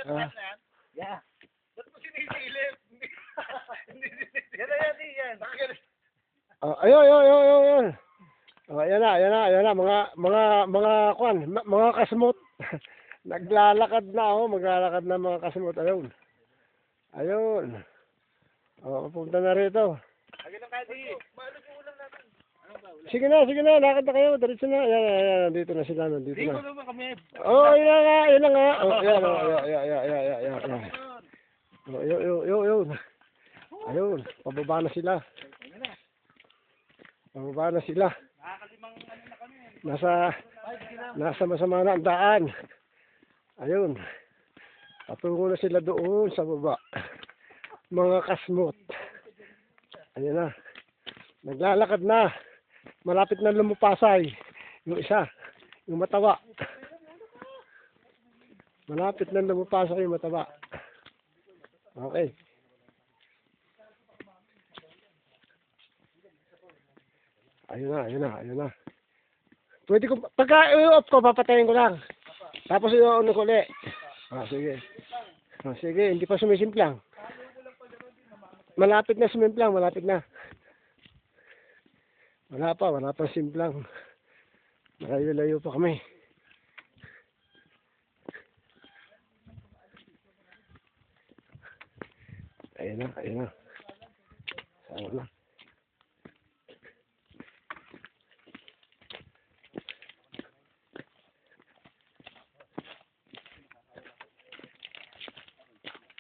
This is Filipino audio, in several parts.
Ah. Yeah. Ba't mo sinisilip? Yan na yan, yan. Oh, ayun. Oh, ayan na, mga kwan, mga kasmot. Naglalakad na, maglalakad na mga kasmot, ayun. Oh, punta na rito. Agad ang kadi. Balot yung ulam natin. Ano ba ulam? Sige na, lakad na kayo, diretso na. Ayan, nandito na sila, nandito Di ko na. naman kami. Oh, ayan na nga. Oh, ayan. Oh, yun. Ayun, pababa na sila. Nakakalimang ano na kami. Nasa masama na ang daan. Ayun. Patungo na sila doon sa baba. Mga kasmot. Ayun na. Naglalakad na. Malapit na lumupasay. Yung isa. Yung mataba. Malapit na lumupasay yung mataba. Okay. Ayun na. Pwede ko, pagka i-off ko, papatayin ko lang. Tapos i-on ko ulit. Sige. Sige, hindi pa sumisimplang. Malapit na sumimplang, malapit na. Wala pa simplang. Malayo-layo pa kami. Ayun na. Sana na.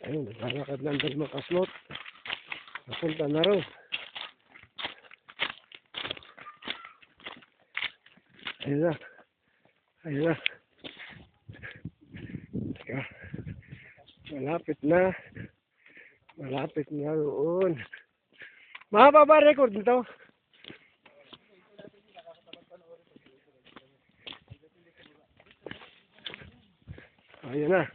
Ayun, naglalakad na ang dalawang kasmot. Napunta na rin. Ayun na. Teka. Malapit na roon. Mahaba ba record nito? Ayun na.